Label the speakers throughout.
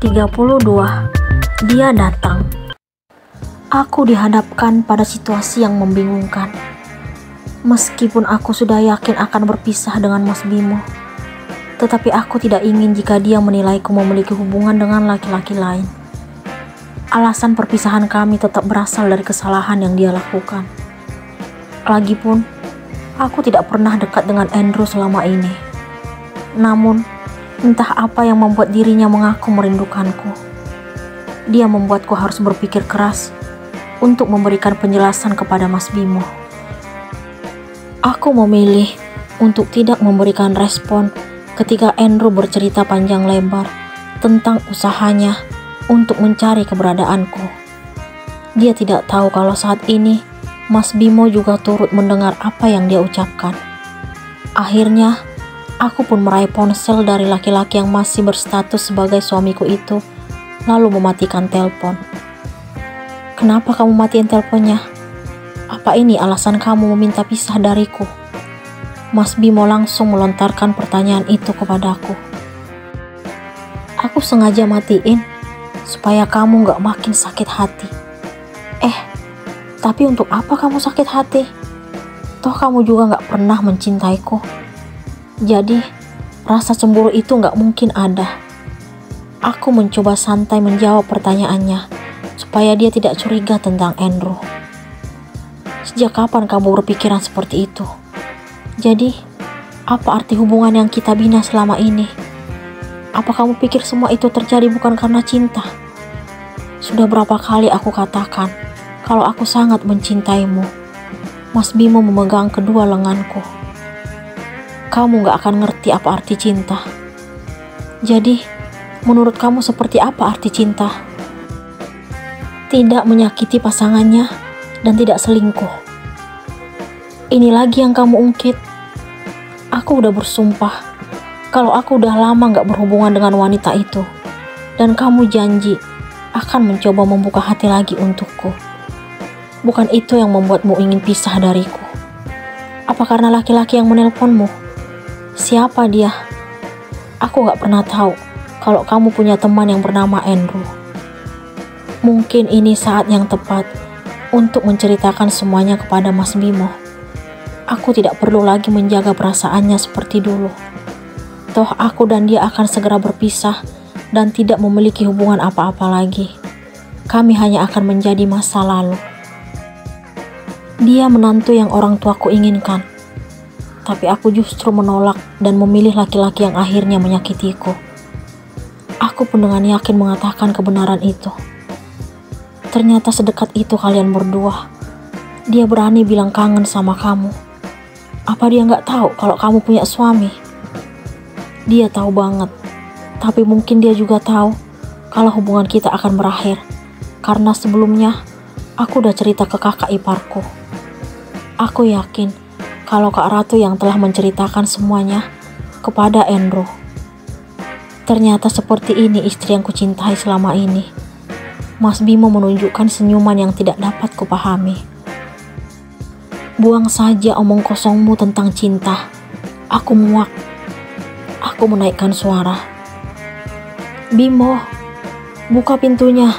Speaker 1: 32. Dia datang. Aku dihadapkan pada situasi yang membingungkan. Meskipun aku sudah yakin akan berpisah dengan Mas Bimo, tetapi aku tidak ingin jika dia menilaiku memiliki hubungan dengan laki-laki lain. Alasan perpisahan kami tetap berasal dari kesalahan yang dia lakukan. Lagipun, aku tidak pernah dekat dengan Andrew selama ini. Namun, entah apa yang membuat dirinya mengaku merindukanku. Dia membuatku harus berpikir keras untuk memberikan penjelasan kepada Mas Bimo. Aku memilih untuk tidak memberikan respon ketika Andrew bercerita panjang lebar tentang usahanya untuk mencari keberadaanku. Dia tidak tahu kalau saat ini Mas Bimo juga turut mendengar apa yang dia ucapkan. Akhirnya, aku pun meraih ponsel dari laki-laki yang masih berstatus sebagai suamiku itu, lalu mematikan telepon. Kenapa kamu matiin teleponnya? Apa ini alasan kamu meminta pisah dariku? Mas Bimo langsung melontarkan pertanyaan itu kepadaku. Aku sengaja matiin supaya kamu gak makin sakit hati. Tapi untuk apa kamu sakit hati? Toh kamu juga gak pernah mencintaiku. Jadi, rasa cemburu itu gak mungkin ada. Aku mencoba santai menjawab pertanyaannya, supaya dia tidak curiga tentang Andrew. Sejak kapan kamu berpikiran seperti itu? Jadi, apa arti hubungan yang kita bina selama ini? Apa kamu pikir semua itu terjadi bukan karena cinta? Sudah berapa kali aku katakan kalau aku sangat mencintaimu. Mas Bimo memegang kedua lenganku. Kamu gak akan ngerti apa arti cinta. Jadi, menurut kamu seperti apa arti cinta? Tidak menyakiti pasangannya dan tidak selingkuh. Ini lagi yang kamu ungkit. Aku udah bersumpah kalau aku udah lama gak berhubungan dengan wanita itu. Dan kamu janji akan mencoba membuka hati lagi untukku. Bukan itu yang membuatmu ingin pisah dariku. Apa karena laki-laki yang menelponmu? Siapa dia? Aku gak pernah tahu kalau kamu punya teman yang bernama Andrew. Mungkin ini saat yang tepat untuk menceritakan semuanya kepada Mas Bimo. Aku tidak perlu lagi menjaga perasaannya seperti dulu. Toh aku dan dia akan segera berpisah dan tidak memiliki hubungan apa-apa lagi. Kami hanya akan menjadi masa lalu. Dia menantu yang orang tuaku inginkan. Tapi aku justru menolak dan memilih laki-laki yang akhirnya menyakitiku. Aku pun dengan yakin mengatakan kebenaran itu. Ternyata sedekat itu kalian berdua. Dia berani bilang kangen sama kamu. Apa dia gak tahu kalau kamu punya suami? Dia tahu banget. Tapi mungkin dia juga tahu kalau hubungan kita akan berakhir. Karena sebelumnya aku udah cerita ke kakak iparku. Aku yakin kalau Kak Ratu yang telah menceritakan semuanya kepada Andrew. Ternyata seperti ini istri yang kucintai selama ini. Mas Bimo menunjukkan senyuman yang tidak dapat kupahami. Buang saja omong kosongmu tentang cinta. Aku muak. Aku menaikkan suara. Bimo, buka pintunya.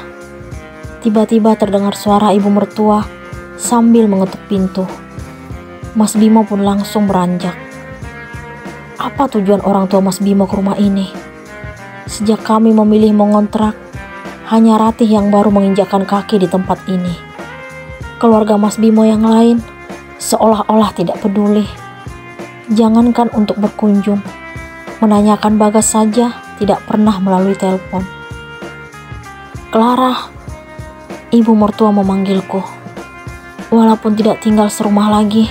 Speaker 1: Tiba-tiba terdengar suara ibu mertua sambil mengetuk pintu. Mas Bimo pun langsung beranjak. Apa tujuan orang tua Mas Bimo ke rumah ini? Sejak kami memilih mengontrak, hanya Ratih yang baru menginjakkan kaki di tempat ini. Keluarga Mas Bimo yang lain seolah-olah tidak peduli. Jangankan untuk berkunjung, menanyakan Bagas saja tidak pernah melalui telepon. Clara, ibu mertua memanggilku. Walaupun tidak tinggal serumah lagi,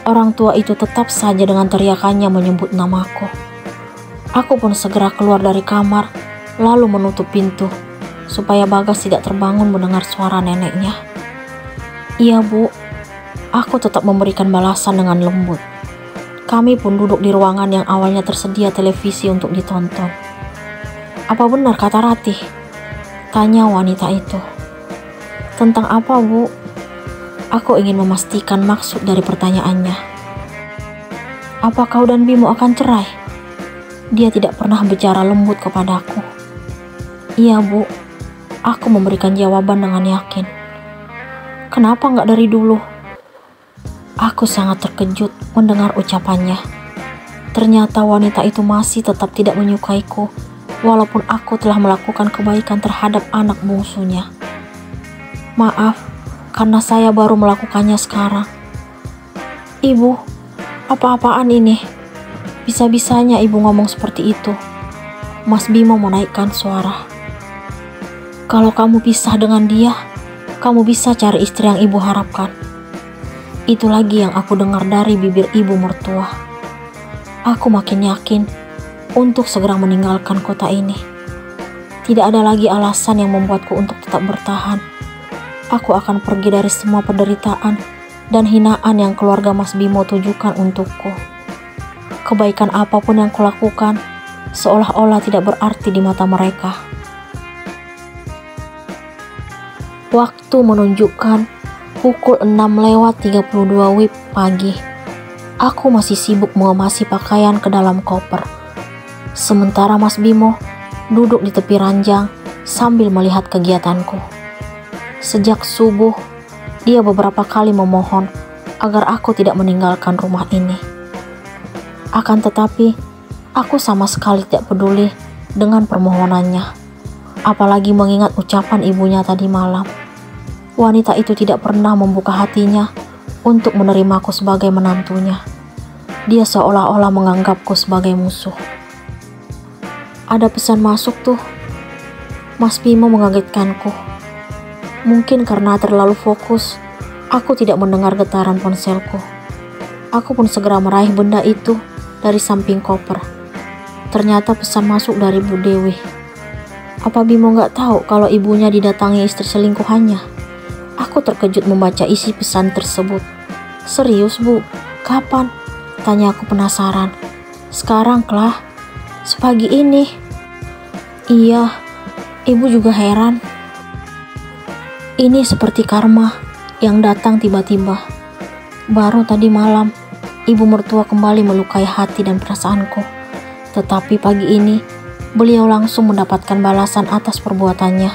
Speaker 1: orang tua itu tetap saja dengan teriakannya menyebut namaku. Aku pun segera keluar dari kamar, lalu menutup pintu, supaya Bagas tidak terbangun mendengar suara neneknya. Iya bu, aku tetap memberikan balasan dengan lembut. Kami pun duduk di ruangan yang awalnya tersedia televisi untuk ditonton. Apa benar kata Ratih? Tanya wanita itu. Tentang apa bu? Aku ingin memastikan maksud dari pertanyaannya. Apa kau dan Bimo akan cerai? Dia tidak pernah bicara lembut kepadaku. Iya Bu, aku memberikan jawaban dengan yakin. Kenapa nggak dari dulu? Aku sangat terkejut mendengar ucapannya. Ternyata wanita itu masih tetap tidak menyukaiku, walaupun aku telah melakukan kebaikan terhadap anak bungsunya. Maaf, karena saya baru melakukannya sekarang. Ibu, apa-apaan ini? Bisa-bisanya ibu ngomong seperti itu. Mas Bimo menaikkan suara. Kalau kamu pisah dengan dia, kamu bisa cari istri yang ibu harapkan. Itu lagi yang aku dengar dari bibir ibu mertua. Aku makin yakin untuk segera meninggalkan kota ini. Tidak ada lagi alasan yang membuatku untuk tetap bertahan. Aku akan pergi dari semua penderitaan dan hinaan yang keluarga Mas Bimo tujukan untukku. Kebaikan apapun yang kulakukan seolah-olah tidak berarti di mata mereka. Waktu menunjukkan pukul 6:32 WIB pagi. Aku masih sibuk mengemasi pakaian ke dalam koper. Sementara Mas Bimo duduk di tepi ranjang sambil melihat kegiatanku. Sejak subuh, dia beberapa kali memohon agar aku tidak meninggalkan rumah ini. Akan tetapi, aku sama sekali tidak peduli dengan permohonannya. Apalagi mengingat ucapan ibunya tadi malam. Wanita itu tidak pernah membuka hatinya untuk menerimaku sebagai menantunya. Dia seolah-olah menganggapku sebagai musuh. Ada pesan masuk tuh. Mas Bimo mengagetkanku. Mungkin karena terlalu fokus, aku tidak mendengar getaran ponselku. Aku pun segera meraih benda itu dari samping koper. Ternyata pesan masuk dari Bu Dewi. Apa Bimo nggak tahu kalau ibunya didatangi istri selingkuhannya? Aku terkejut membaca isi pesan tersebut. Serius Bu? Kapan? Tanya aku penasaran. Sekarang Klah? Sepagi ini? Iya, ibu juga heran. Ini seperti karma yang datang tiba-tiba. Baru tadi malam, ibu mertua kembali melukai hati dan perasaanku. Tetapi pagi ini, beliau langsung mendapatkan balasan atas perbuatannya.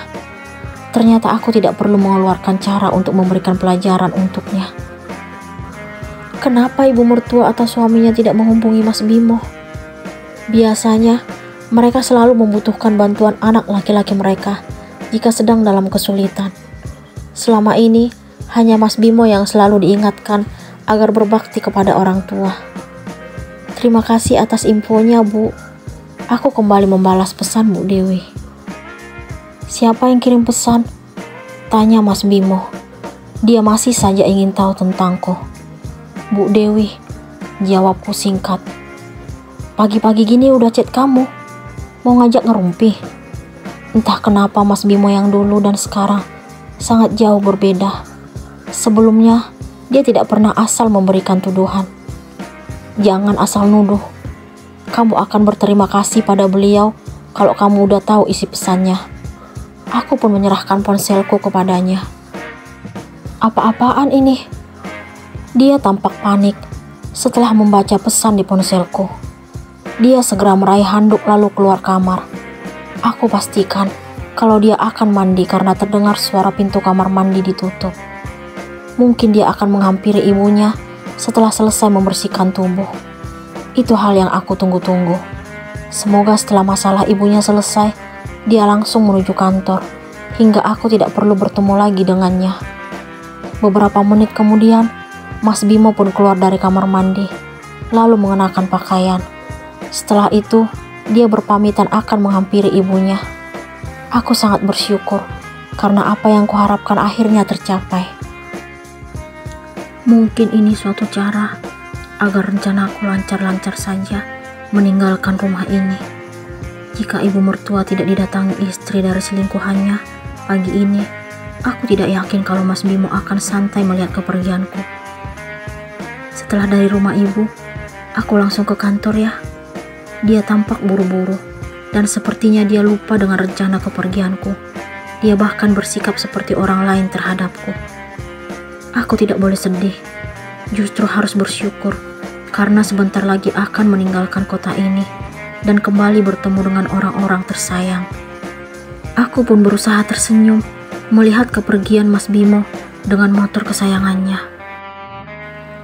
Speaker 1: Ternyata aku tidak perlu mengeluarkan cara untuk memberikan pelajaran untuknya. Kenapa ibu mertua atau suaminya tidak menghubungi Mas Bimo? Biasanya, mereka selalu membutuhkan bantuan anak laki-laki mereka jika sedang dalam kesulitan. Selama ini, hanya Mas Bimo yang selalu diingatkan agar berbakti kepada orang tua. Terima kasih atas infonya, Bu. Aku kembali membalas pesan Bu Dewi. Siapa yang kirim pesan? Tanya Mas Bimo. Dia masih saja ingin tahu tentangku. Bu Dewi, jawabku singkat. Pagi-pagi gini udah chat kamu. Mau ngajak ngerumpi? Entah kenapa Mas Bimo yang dulu dan sekarang sangat jauh berbeda. Sebelumnya, dia tidak pernah asal memberikan tuduhan. Jangan asal nuduh. Kamu akan berterima kasih pada beliau kalau kamu udah tahu isi pesannya. Aku pun menyerahkan ponselku kepadanya. Apa-apaan ini? Dia tampak panik setelah membaca pesan di ponselku. Dia segera meraih handuk lalu keluar kamar. Aku pastikan kalau dia akan mandi karena terdengar suara pintu kamar mandi ditutup. Mungkin dia akan menghampiri ibunya setelah selesai membersihkan tubuh. Itu hal yang aku tunggu-tunggu. Semoga setelah masalah ibunya selesai, dia langsung menuju kantor, hingga aku tidak perlu bertemu lagi dengannya. Beberapa menit kemudian, Mas Bimo pun keluar dari kamar mandi, lalu mengenakan pakaian. Setelah itu, dia berpamitan akan menghampiri ibunya. Aku sangat bersyukur, karena apa yang kuharapkan akhirnya tercapai. Mungkin ini suatu cara agar rencanaku lancar-lancar saja meninggalkan rumah ini. Jika ibu mertua tidak didatangi istri dari selingkuhannya pagi ini, aku tidak yakin kalau Mas Bimo akan santai melihat kepergianku. Setelah dari rumah ibu, aku langsung ke kantor ya. Dia tampak buru-buru, dan sepertinya dia lupa dengan rencana kepergianku. Dia bahkan bersikap seperti orang lain terhadapku. Aku tidak boleh sedih, justru harus bersyukur, karena sebentar lagi akan meninggalkan kota ini dan kembali bertemu dengan orang-orang tersayang. Aku pun berusaha tersenyum melihat kepergian Mas Bimo dengan motor kesayangannya.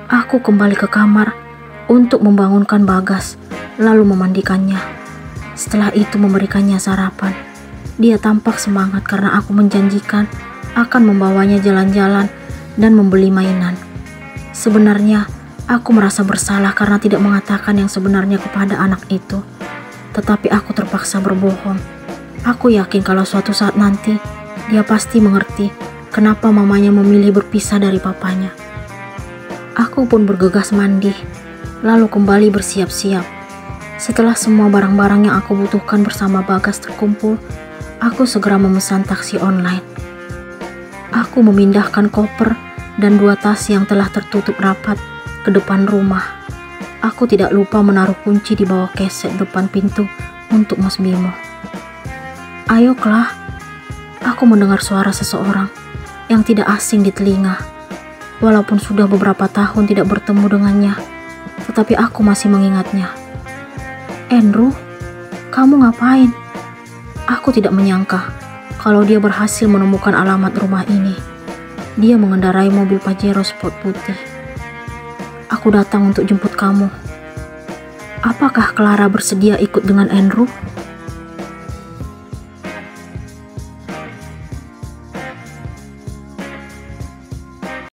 Speaker 1: Aku kembali ke kamar untuk membangunkan Bagas, lalu memandikannya. Setelah itu memberikannya sarapan. Dia tampak semangat karena aku menjanjikan akan membawanya jalan-jalan dan membeli mainan. Sebenarnya, aku merasa bersalah karena tidak mengatakan yang sebenarnya kepada anak itu. Tetapi aku terpaksa berbohong. Aku yakin kalau suatu saat nanti, dia pasti mengerti kenapa mamanya memilih berpisah dari papanya. Aku pun bergegas mandi, lalu kembali bersiap-siap. Setelah semua barang-barang yang aku butuhkan bersama Bagas terkumpul, aku segera memesan taksi online. Aku memindahkan koper dan 2 tas yang telah tertutup rapat ke depan rumah. Aku tidak lupa menaruh kunci di bawah keset depan pintu untuk Mas Bimo. Ayo Klah, aku mendengar suara seseorang yang tidak asing di telinga. Walaupun sudah beberapa tahun tidak bertemu dengannya, tetapi aku masih mengingatnya. Andrew, kamu ngapain? Aku tidak menyangka kalau dia berhasil menemukan alamat rumah ini. Dia mengendarai mobil Pajero Sport putih. Aku datang untuk jemput kamu. Apakah Clara bersedia ikut dengan Andrew?